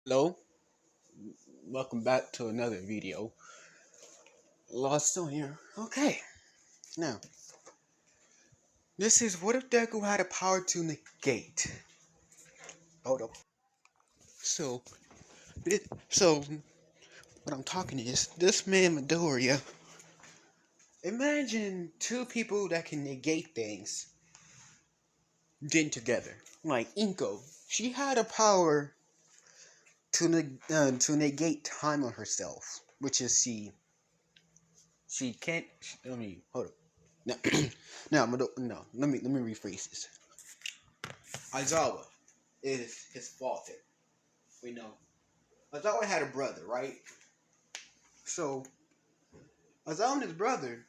Hello, welcome back to another video. Lost on here. Okay, now this is what if Deku had a power to negate. Hold up. So, so what I'm talking is this man Midoriya. Imagine two people that can negate things getting together. Like Inko, she had a power to negate time on herself, which is she can't. Let me hold up. No, no. Let me rephrase this. Aizawa is his father. We know. Aizawa had a brother, right? So Aizawa and his brother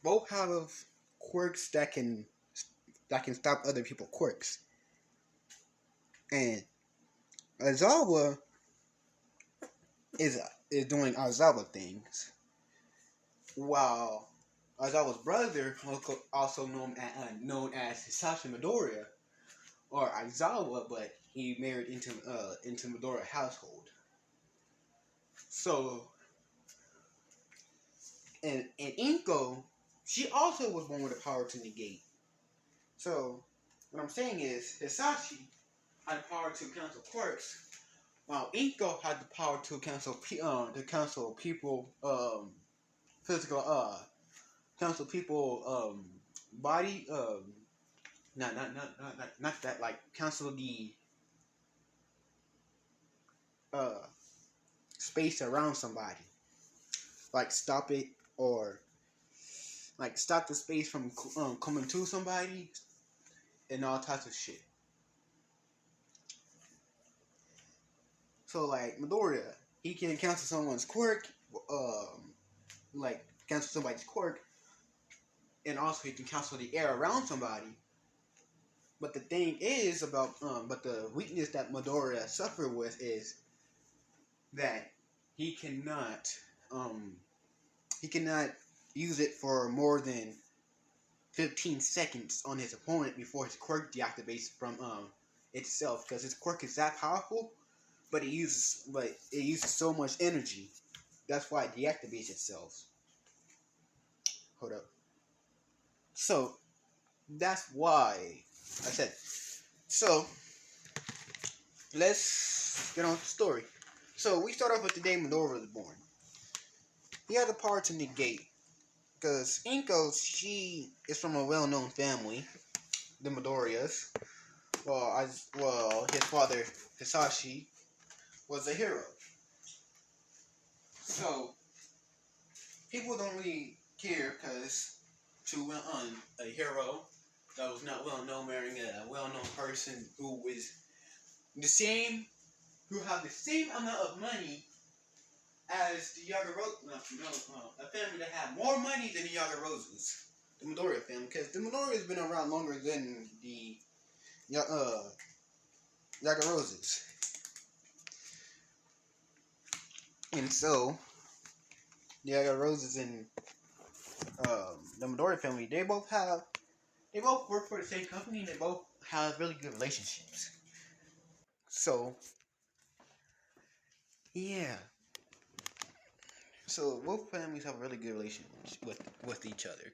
both have quirks that can stop other people's quirks. And Aizawa is doing Aizawa things, while Aizawa's brother, also known as Hisashi Midoriya, or Aizawa, but he married into Midoriya household. So and Inko, she also was born with the power to negate. So what I'm saying is Hisashi had the power to cancel quirks, while Inko had the power to cancel people physical cancel people body not that, like cancel the uh space around somebody, like stop it, or like stop the space from coming to somebody, and all types of shit. So like Midoriya, he can cancel someone's quirk, like cancel somebody's quirk, and also he can cancel the air around somebody. But the thing is but the weakness that Midoriya suffered with is that he cannot, um, he cannot use it for more than 15 seconds on his opponent before his quirk deactivates from itself, because his quirk is that powerful, but it uses so much energy. That's why it deactivates itself. Hold up. So that's why I said. So let's get on with the story. So we start off with the day Midoriya was born. He had the power to negate, because Inko, she is from a well-known family, the Midoriyas. Well, his father Hisashi was a hero. So people don't really care, because a hero that was not well known marrying a well known person who was the same, who have the same amount of money as the Yagorozu. A family that had more money than the Yagarozus, the Midoriya family, because the Midoriya has been around longer than the Yagarozus. And so the Yagarozus and the Midoriya family, they both work for the same company, and they both have really good relationships. So yeah, so both families have a really good relationship with each other,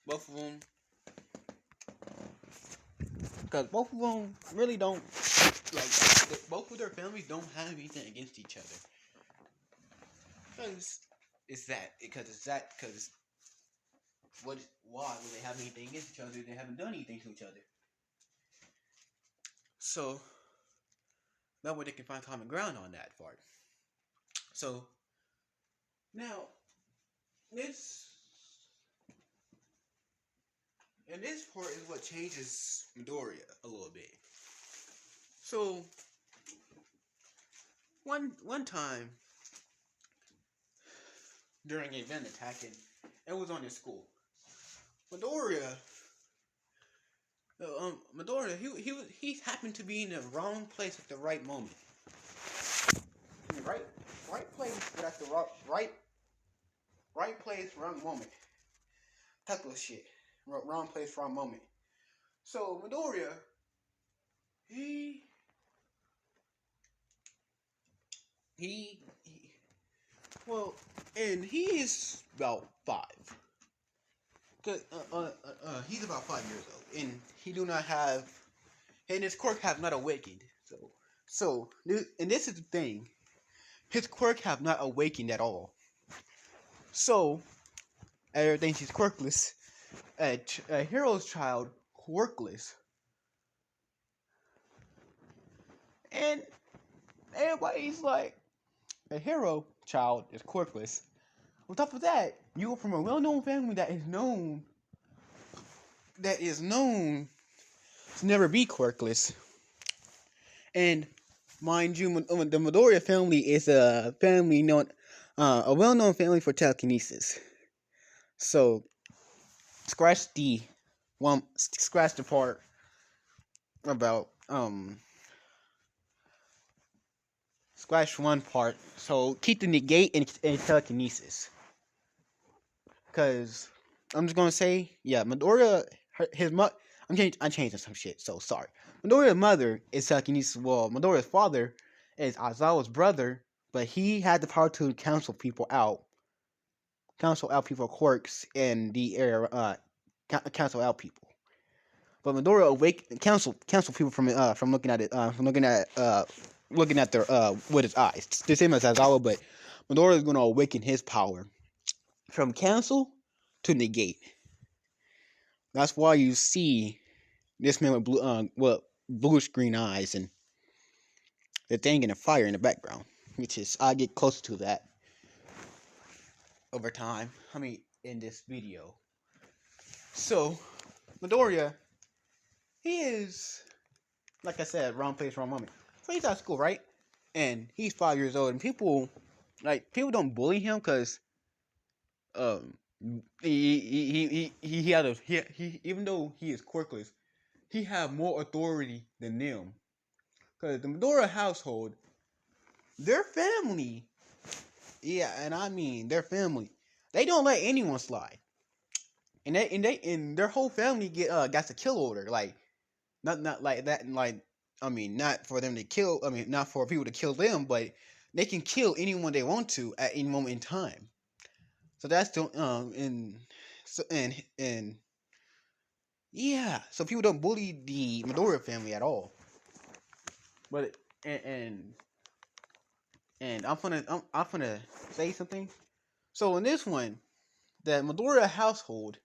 both of them both of them really don't, like, both of their families don't have anything against each other. Because because why would they have anything against each other? They haven't done anything to each other. So that way they can find common ground on that part. So now this and this part is what changes Midoriya a little bit. So one time during an event attacking, it was on his school. Midoriya, Midoriya, he happened to be in the wrong place at the right moment. In the right place, but at the right place, wrong moment. Type of shit. Wrong place, wrong moment. So Midoriya, he he well, and he is about 5. Cause he's about 5 years old, and he do not have, and his quirk have not awakened. And this is the thing, his quirk have not awakened at all. So everything he's quirkless. A hero's child quirkless, and everybody's like, a hero child is quirkless. On top of that, you are from a well-known family that is known to never be quirkless. And mind you, the Midoriya family is a family known, a well-known family for telekinesis. So scratch the part about scratch one part. So keep the negate and telekinesis. Cause I'm just gonna say, yeah, Midoriya, his mother. I'm changing some shit. So sorry. Midoriya's mother is telekinesis. Well, Midoriya's father is Aizawa's brother, but he had the power to cancel out people quirks in the air. Cancel out people. But Midoriya cancel people from looking at it looking at their with his eyes. It's the same as Aizawa, but Midoriya is gonna awaken his power from cancel to negate. That's why you see this man with blue screen eyes and the thing in the fire in the background, which is I get closer to that over time. I mean, in this video. So Midoriya, he is, like I said, wrong place, wrong moment. So he's at school, right? And he's 5 years old, and people don't bully him because um he had he even though he is quirkless, he have more authority than them. Cause the Midoriya household, their family, yeah, and I mean their family, they don't let anyone slide, and their whole family got the kill order, like not like that, and like I mean not for them to kill, I mean not for people to kill them, but they can kill anyone they want to at any moment in time. So that's the and yeah, so people don't bully the Midoriya family at all. But and I'm gonna say something. So in this one, the Midoriya household,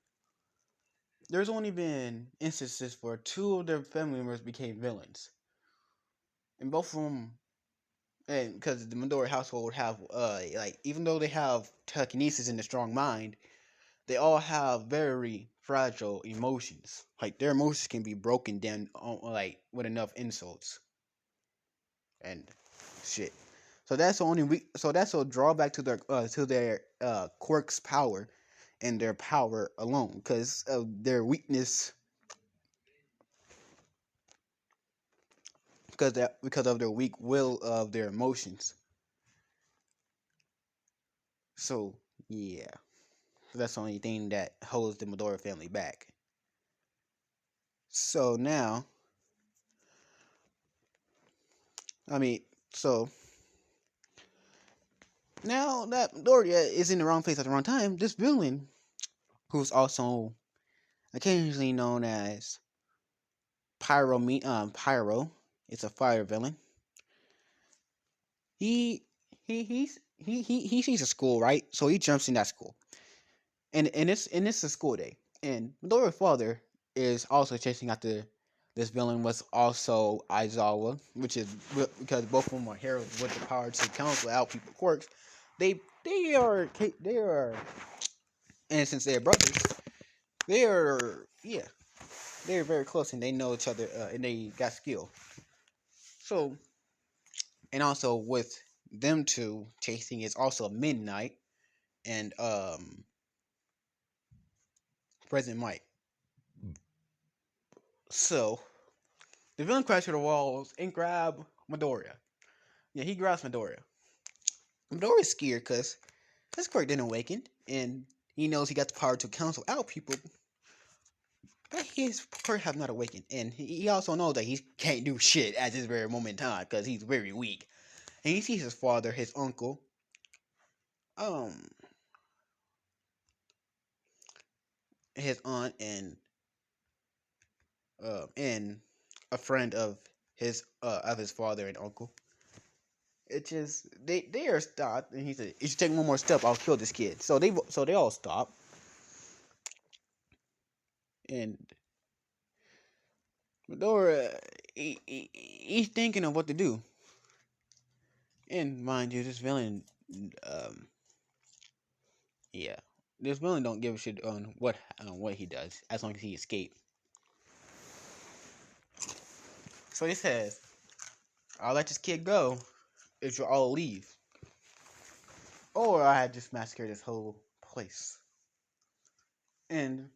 there's only been instances where 2 of their family members became villains, and both of them, and because the Midoriya household have like even though they have telekinesis and a strong mind, they all have very fragile emotions. Like their emotions can be broken down like with enough insults and shit. So that's the only so that's a drawback to their quirk's power and their power alone, because of their weakness, because of their weak will of their emotions. So yeah, that's the only thing that holds the Midoriya family back. So now, I mean, so now that Midoriya is in the wrong place at the wrong time, this villain, who's also occasionally known as Pyro, it's a fire villain. He he sees a school, right? So he jumps in that school, and it's a school day, and Midoriya's father is also chasing after this villain. Was also Aizawa, which is because both of them are heroes with the power to cancel out people's quirks. They are, and since they're brothers, they are yeah, they're very close and they know each other, and they got skill. So, and also with them two chasing is also Midnight and President Mike. So the villain crashes to the walls and grab Midoriya. Yeah, he grabs Midoriya. Midoriya's scared because his quirk didn't awaken, and he knows he got the power to cancel out people, but his quirk have not awakened, and he also knows that he can't do shit at this very moment in time because he's very weak. and he sees his father, his uncle, um, his aunt, and a friend of his father and uncle. It just they are stopped, and he said, "If you take one more step, I'll kill this kid." So they all stop, and Medora he's thinking of what to do. And mind you, this villain, um, yeah, this villain don't give a shit on what he does as long as he escapes. So he says, "I'll let this kid go if you all leave, or I had just massacred this whole place." And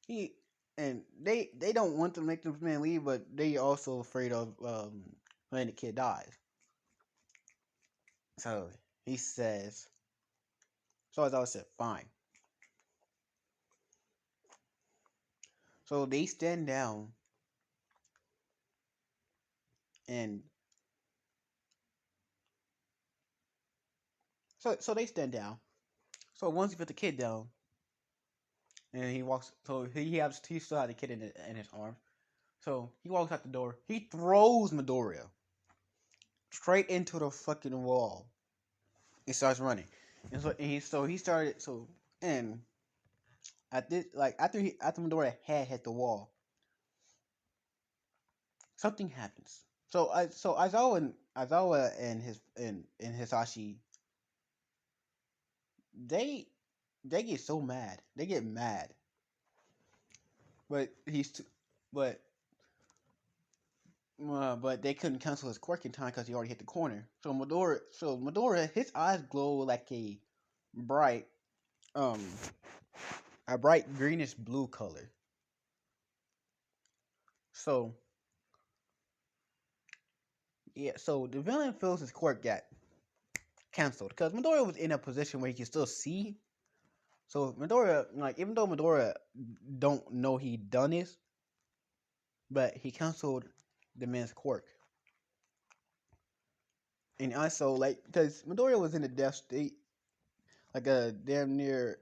he and they don't want to make this man leave, but they also afraid of letting the kid die. So he says, so as I said, fine. So they stand down, and so they stand down. So once he put the kid down, and he walks, so he still had the kid in his arm. So he walks out the door. He throws Midoriya straight into the fucking wall. He starts running, and he started and at this like after Midoriya had hit the wall, something happens. So Aizawa and Hisashi, they they get so mad. They get mad, but but but they couldn't cancel his quirk in time because he already hit the corner. So Midora, his eyes glow like bright um a bright greenish blue color. So yeah, so the villain feels his quirk got canceled because Midora was in a position where he can still see. So Midora, like even though Midora don't know he done this, but he canceled the man's quirk. And also like because Midoriya was in a death state, like a damn near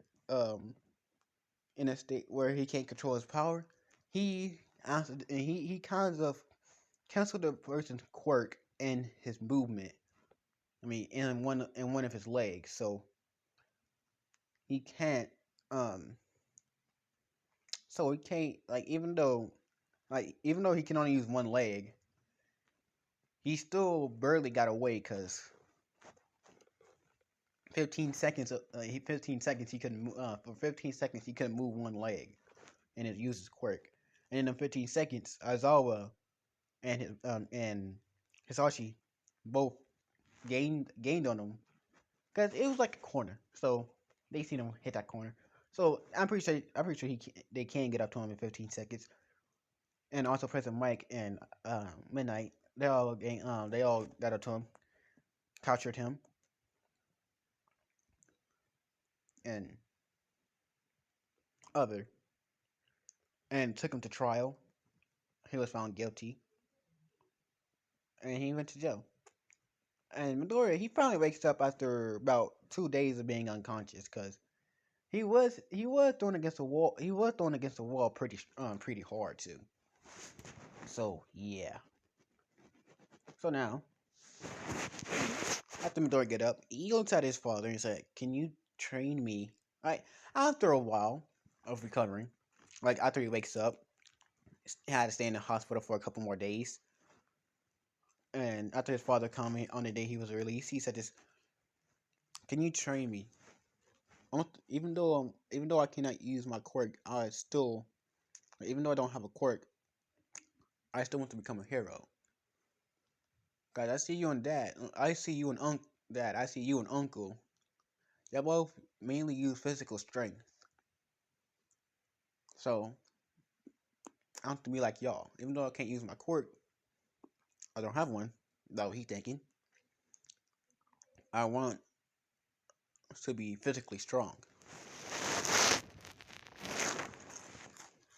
in a state where he can't control his power. He answered, and he kind of canceled the person's quirk and his movement. I mean, in one of his legs, so he can't um so he can't even though he can only use one leg, he still barely got away because 15 seconds he couldn't for 15 seconds he couldn't move one leg and it uses quirk. And in the 15 seconds, Aizawa and Hisashi both gained on him because it was like a corner, so they seen him hit that corner. So I'm pretty sure they can get up to him in 15 seconds. And also President Mike and Midnight, they all got up to him, captured him, and other and took him to trial. He was found guilty, and he went to jail. And Midoriya, he finally wakes up after about 2 days of being unconscious because he was thrown against the wall. He was thrown against the wall pretty hard too. So yeah. So now after Midoriya get up, he looks at his father and said, "Can you train me?" Right after a while of recovering, like after he wakes up, he had to stay in the hospital for a couple more days. And after his father coming on the day he was released, he said, "This, can you train me? Even though I cannot use my quirk, even though I don't have a quirk, I still want to become a hero. Guys, I see you and Dad. I see you and Dad. I see you and Uncle. They both mainly use physical strength. So I want to be like y'all. Even though I can't use my quirk, I don't have one. Though he thinking, I want to be physically strong."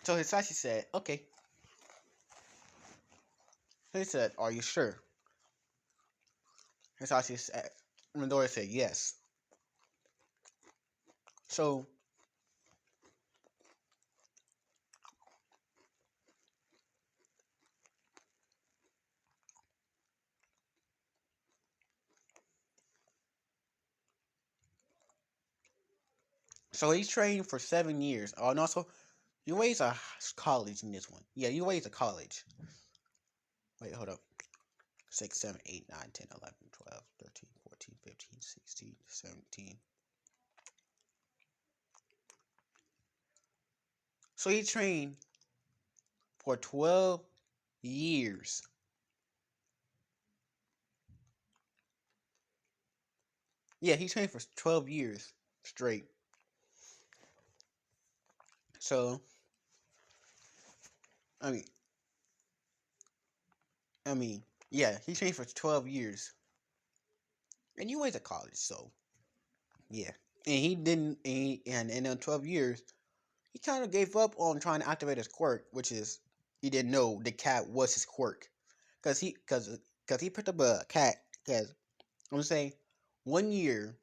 So Hisashi said, "Okay." He said, "Are you sure?" Hisashi said, Midori said yes. So, so he's trained for 7 years. Oh, and also, UA's a college in this one. Yeah, UA's a college. Wait, hold up. 6, 7, 8, 9, 10, 11, 12, 13, 14, 15, 16, 17. So he trained for 12 years. Yeah, he trained for 12 years straight. So, I mean, I mean, yeah, he trained for 12 years. And you went to college, so, yeah. And he didn't, and in 12 years, he kind of gave up on trying to activate his quirk, which is, he didn't know the cat was his quirk. Cause he picked up a cat, cause, I'm gonna say, 1 year,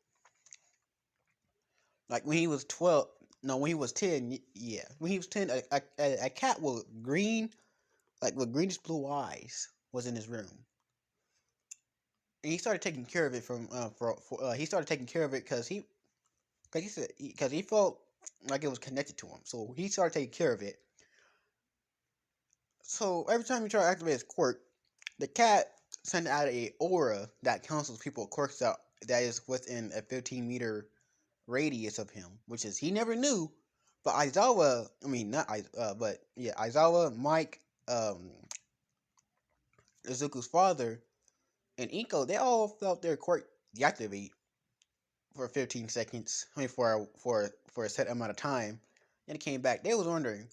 like when he was 12, no, when he was 10, yeah. When he was 10, a cat with green, like with greenish blue eyes, was in his room. And he started taking care of it he started taking care of it because he said because he felt like it was connected to him, so he started taking care of it. So every time he tried to activate his quirk, the cat sent out a aura that cancels people quirks out that is within a 15-meter radius of him, which is he never knew. But Aizawa, I mean not but yeah, Aizawa, Mike, Izuku's father, and Inko, they all felt their quirk deactivate for 15 seconds. I mean, for a set amount of time, and it came back. They was wondering.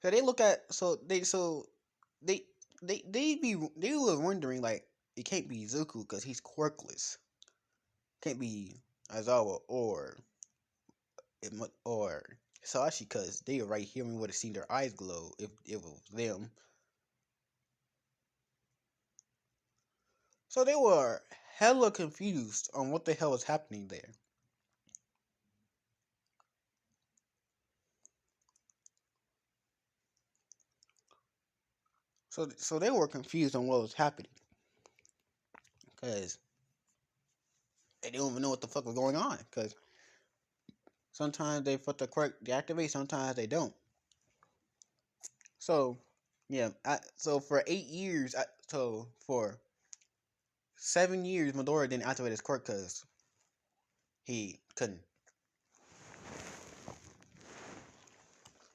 So they look at they they were wondering like it can't be Zuku because he's quirkless. Can't be Aizawa or Sashi because they were right here. We would have seen their eyes glow if it was them. So they were hella confused on what the hell was happening there. So they were confused on what was happening because they didn't even know what the fuck was going on. Because sometimes they put the quirk deactivate, sometimes they don't. So yeah, so for 8 years, so for 7 years, Medora didn't activate his quirk because he couldn't.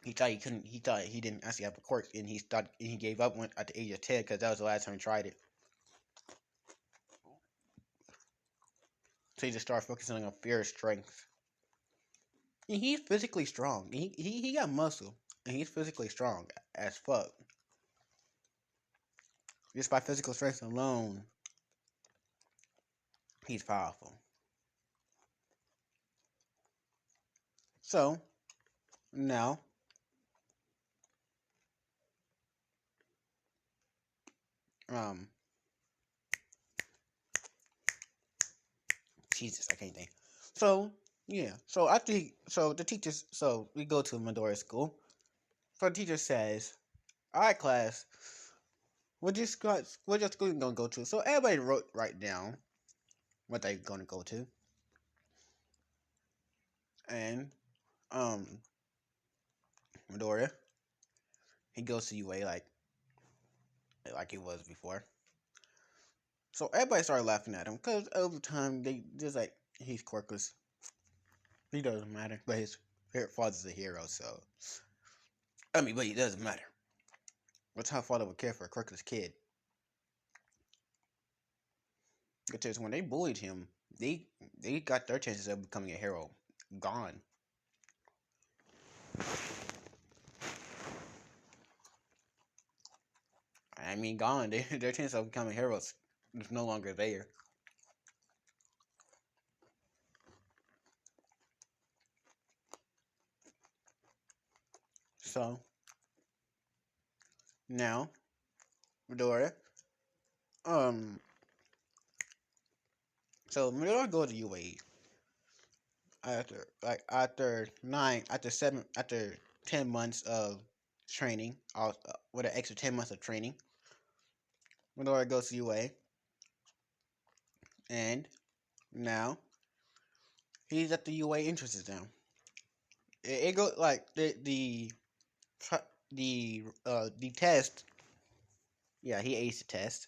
He thought he couldn't. He thought he didn't actually have a quirk, and he gave up at the age of 10 because that was the last time he tried it. So he just started focusing on fear strength. And he's physically strong. He got muscle, and he's physically strong as fuck. Just by physical strength alone, he's powerful. So now, um, Jesus, I can't think. So yeah, so the teachers, so we go to Midori's school. So the teacher says, "All right, class, what your school gonna go to?" So everybody write down what they gonna go to, and um, Midori he goes to UA like he was before. So everybody started laughing at him because over time they just like he's quirkless. He doesn't matter, but his father's a hero, so I mean, but it doesn't matter. What type of father would care for a quirkless kid? Because when they bullied him, they they got their chances of becoming a hero gone. I mean, gone. Their chance of becoming heroes is no longer there. So now, Midori. Um, so Midori goes to UA after 10 months of training, with an extra 10 months of training. Midori goes to UA, and now he's at the UA entrance exam. It goes like the test. Yeah, he aced the test.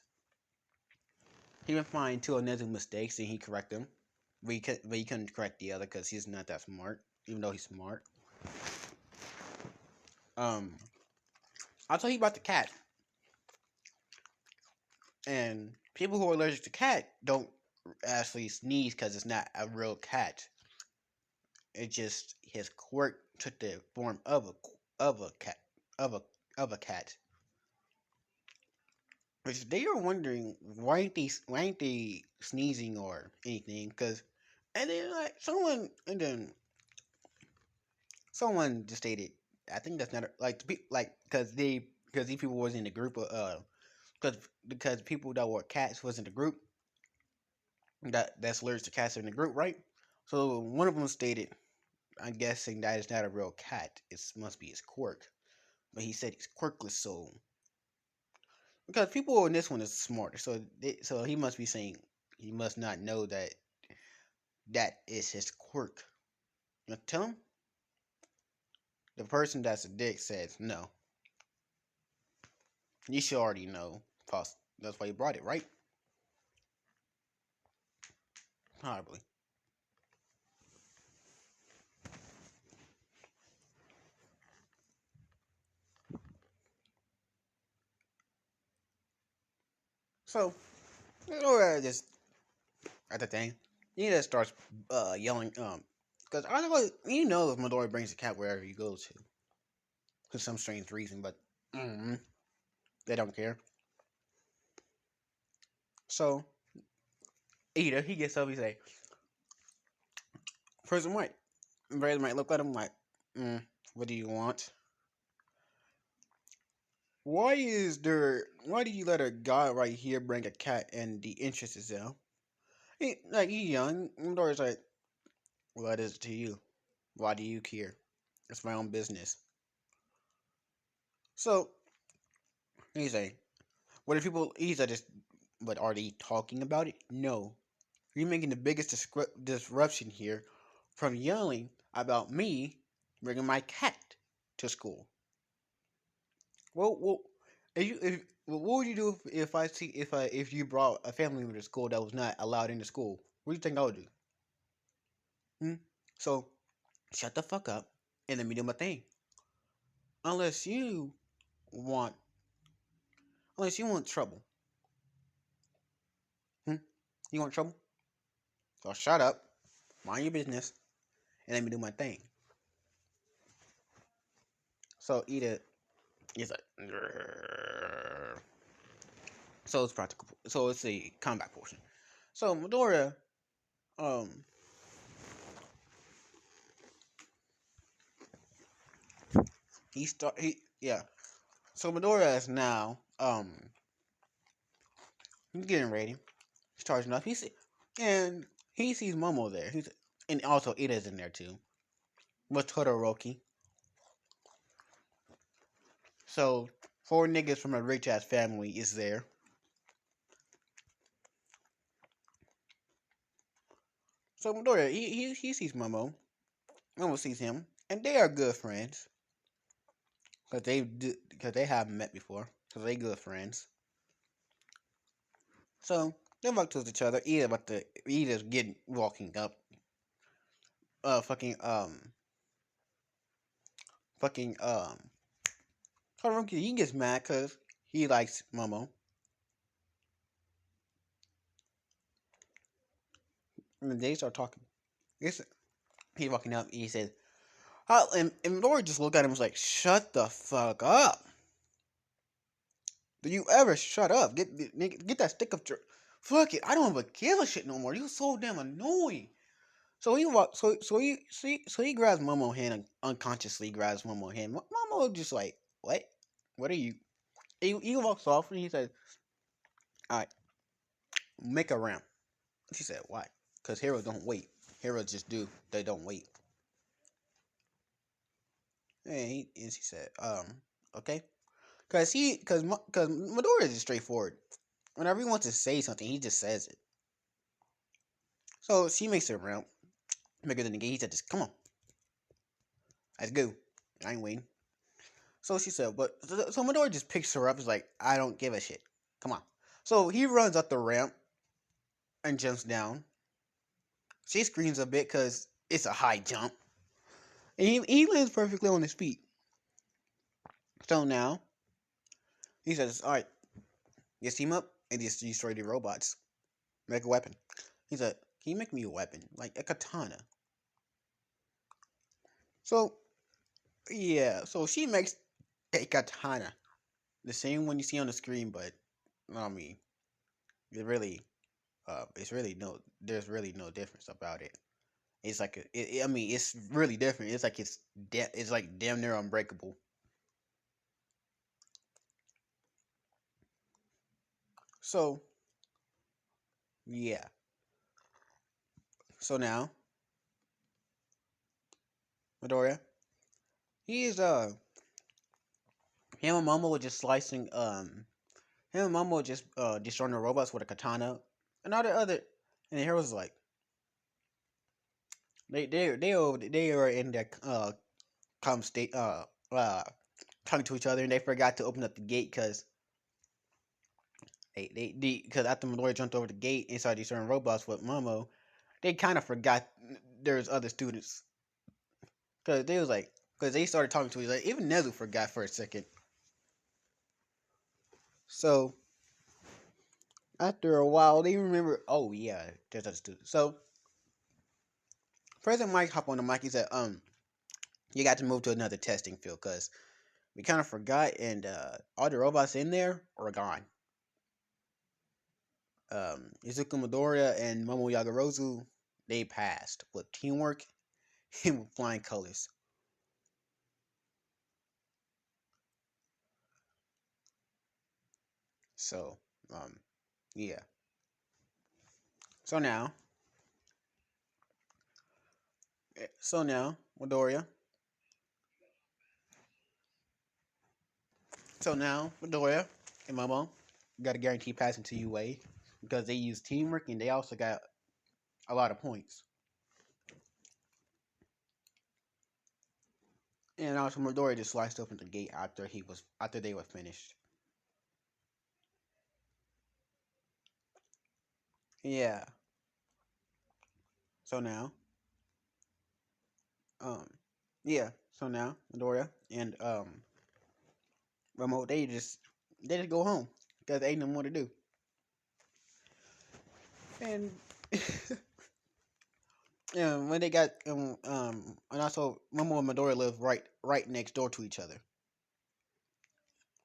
He been finding two unnecessary mistakes and he correct them. But he couldn't correct the other because he's not that smart, even though he's smart. Um, I'll tell you about the cat. And people who are allergic to cat don't actually sneeze because it's not a real cat. It just his quirk took the form of a cat of a of a cat. Which they are wondering why ain't they sneezing or anything? Because and then someone just stated, I think that's not like because these people was in the group of because people that were cats was in the group that's allergic to cats are in the group, right? So one of them stated, I'm guessing that is not a real cat. It must be his quirk, but he said he's quirkless, so because people in this one is smarter, so he must be saying he must not know that that is his quirk. You tell him. The person that's a dick says no. You should already know. That's why you brought it, right? Probably. So, you know, just at the thing, he just starts yelling, because I don't know, if Midori brings the cat wherever he goes to, for some strange reason, but mm, they don't care. So, he gets up, he say, Person White. Person White look at him like, what do you want? Why did you let a guy right here bring a cat and the interest is there? He's young. Midori's like, what is it to you? Why do you care? It's my own business. So, he's like, what if people, he's like, but are they talking about it? No. You're making the biggest disruption here from yelling about me bringing my cat to school. Well, what would you do if you brought a family member to school that was not allowed into school? What do you think I would do? Hmm? So shut the fuck up and let me do my thing. Unless you want, unless you want trouble. Hmm? You want trouble? So shut up, mind your business, and let me do my thing. So eat it. It's like, so it's practical. So it's a combat portion. So Medora, um, yeah. So Medora is now, he's getting ready. He's charging up. And he sees Momo there. And also Ida's in there too with Todoroki. So four niggas from a rich ass family is there. So Midoriya, he sees Momo. Momo sees him, and they are good friends because they haven't met before. Because they good friends. So they walk towards each other. Ida's getting walking up. Fucking fucking Todoroki, he gets mad because he likes Momo. And they start talking. He's walking up. He says, and Lori just looked at him and was like, shut the fuck up. Do you ever shut up? Get that stick up your. Fuck it. I don't even give a shit no more. You're so damn annoying. So he walk. So he grabs Momo's hand and unconsciously grabs Momo's hand. Momo just like, what? What are you? He walks off and he says, "All right, make a ramp." She said, "Why?" Because heroes don't wait. Heroes just do. They don't wait. And she said, okay." Because Midoriya is straightforward. Whenever he wants to say something, he just says it. So she makes a ramp bigger than the gate. He said, "Just come on, let's go. I ain't waiting." So she said, "But so Midoriya just picks her up. Is like, I don't give a shit. Come on." So he runs up the ramp and jumps down. She screams a bit because it's a high jump, and he lands perfectly on his feet. So now he says, "All right, just team up and just destroy the robots. Make a weapon." He said, "Can you make me a weapon like a katana?" So yeah, so she makes a katana, the same one you see on the screen, but I mean, it really, it's really no, there's really no difference about it. It's like I mean, it's really different. It's like it's like damn near unbreakable. So yeah, so now Midoriya, he is him and Momo were just slicing him and Momo were just destroying the robots with a katana, and all the other, and the heroes like they are in their come state uh talking to each other, and they forgot to open up the gate because because after Midoriya jumped over the gate and started destroying robots with Momo, they kind of forgot there's other students because they was like because they started talking to each other. Even Nezu forgot for a second. So after a while, they remember. Oh yeah, there's other students. So President Mike hopped on the mic. He said, you got to move to another testing field because we kind of forgot, and all the robots in there are gone. Izuku Midoriya and Momo Yagarozu, they passed with teamwork and with flying colors. So, yeah. So now, Midoriya. So now, Midoriya and Momo got a guarantee pass into UA because they use teamwork and they also got a lot of points. And also, Midoriya just sliced open the gate after they were finished. Yeah. So now, um, yeah. So now, Midoriya and Momo, they just go home because they ain't no more to do. And when they got and also Momo and Midoriya live right next door to each other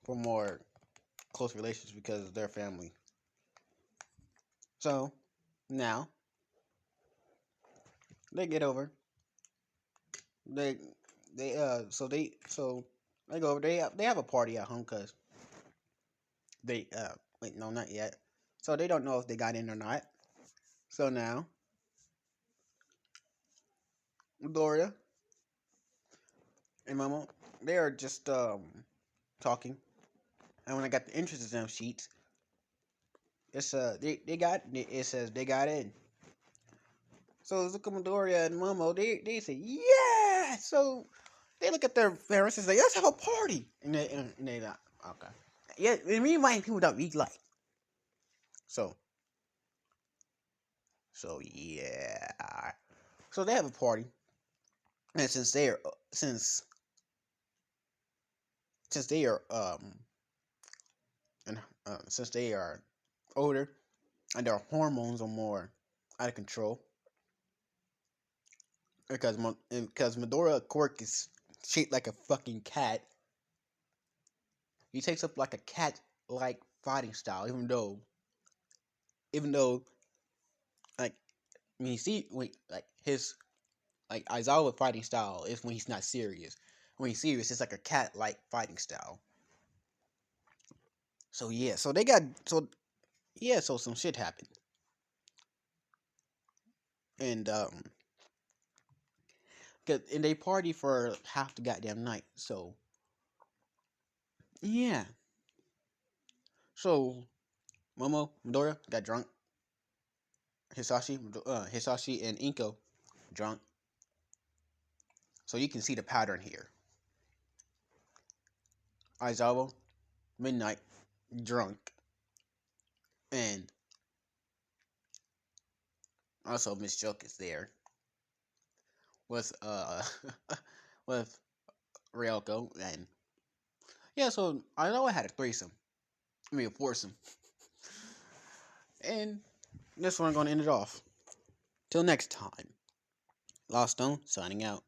for more close relations because of their family. So now they get over. They they go over. They have a party at home because they wait, no, not yet. So they don't know if they got in or not. So now Midoriya and Momo, they are just talking. And when I got the entrance exam sheets, it's it says they got in. So Zuko Midoriya and Momo, they say yeah. So they look at their parents and say let's have a party, and they like okay. Yeah, and me and people that we like. So yeah. So they have a party, and since they are and since they are older and their hormones are more out of control because Medora Quirk is shaped like a fucking cat. He takes up like a cat like fighting style, even though like when you see like his like Aizawa fighting style is when he's not serious. When he's serious, it's like a cat like fighting style. So yeah, so they got so yeah, so some shit happened, and and they party for half the goddamn night. So yeah, so Momo, Midoriya got drunk. Hisashi and Inko drunk. So you can see the pattern here. Aizawa, Midnight, drunk, and also Miss Joke is there with with Ryoko, and yeah. So Aizawa had a threesome. I mean a foursome, and that's where I'm gonna end it off. Till next time. Lost Stone signing out.